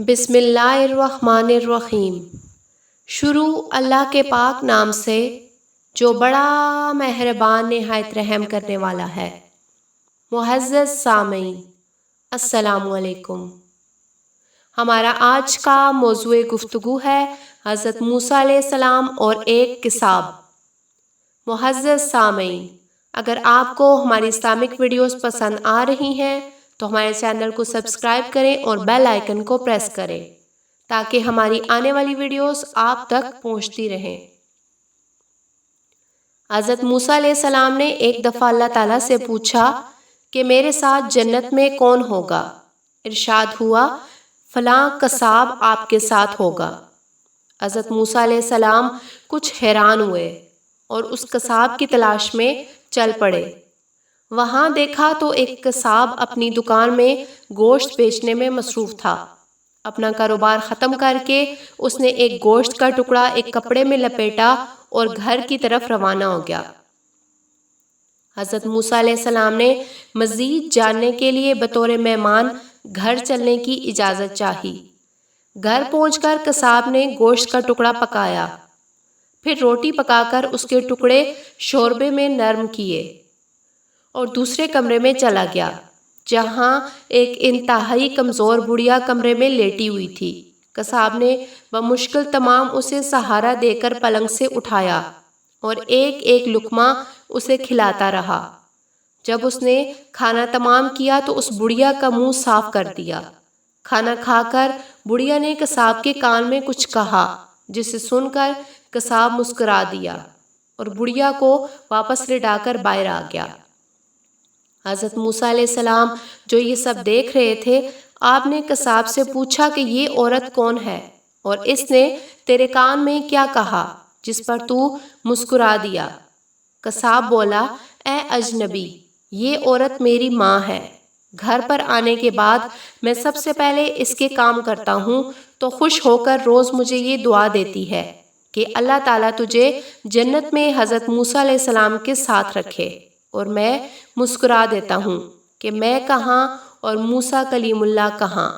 بسم اللہ الرحمن الرحیم۔ شروع اللہ کے پاک نام سے جو بڑا مہربان نہایت رحم کرنے والا ہے۔ معزز سامعین، السلام علیکم۔ ہمارا آج کا موضوع گفتگو ہے حضرت موسیٰ علیہ السلام اور ایک کساب۔ معزز سامعین، اگر آپ کو ہماری اسلامک ویڈیوز پسند آ رہی ہیں تو ہمارے چینل کو سبسکرائب کریں اور بیل آئیکن کو پریس کریں تاکہ ہماری آنے والی ویڈیوز آپ تک پہنچتی رہیں۔ حضرت موسیٰ علیہ السلام نے ایک دفعہ اللہ تعالیٰ سے پوچھا کہ میرے ساتھ جنت میں کون ہوگا؟ ارشاد ہوا فلاں قصاب آپ کے ساتھ ہوگا۔ حضرت موسیٰ علیہ السلام کچھ حیران ہوئے اور اس قصاب کی تلاش میں چل پڑے۔ وہاں دیکھا تو ایک قصاب اپنی دکان میں گوشت بیچنے میں مصروف تھا۔ اپنا کاروبار ختم کر کے اس نے ایک گوشت کا ٹکڑا ایک کپڑے میں لپیٹا اور گھر کی طرف روانہ ہو گیا۔ حضرت موسیٰ علیہ السلام نے مزید جاننے کے لیے بطور مہمان گھر چلنے کی اجازت چاہی۔ گھر پہنچ کر قصاب نے گوشت کا ٹکڑا پکایا، پھر روٹی پکا کر اس کے ٹکڑے شوربے میں نرم کیے اور دوسرے کمرے میں چلا گیا جہاں ایک انتہائی کمزور بڑھیا کمرے میں لیٹی ہوئی تھی۔ قصاب نے بمشکل تمام اسے سہارا دے کر پلنگ سے اٹھایا اور ایک ایک لقمہ اسے کھلاتا رہا۔ جب اس نے کھانا تمام کیا تو اس بڑھیا کا منہ صاف کر دیا۔ کھانا کھا کر بڑھیا نے قصاب کے کان میں کچھ کہا جسے سن کر قصاب مسکرا دیا اور بڑھیا کو واپس لٹا کر باہر آ گیا۔ حضرت موسیٰ علیہ السلام جو یہ سب دیکھ رہے تھے، آپ نے قصاب سے پوچھا کہ یہ عورت کون ہے اور اس نے تیرے کان میں کیا کہا جس پر تو مسکرا دیا؟ قصاب بولا اے اجنبی، یہ عورت میری ماں ہے۔ گھر پر آنے کے بعد میں سب سے پہلے اس کے کام کرتا ہوں تو خوش ہو کر روز مجھے یہ دعا دیتی ہے کہ اللہ تعالیٰ تجھے جنت میں حضرت موسیٰ علیہ السلام کے ساتھ رکھے، اور میں مسکرا دیتا ہوں کہ میں کہاں اور موسیٰ کلیم اللہ کہاں۔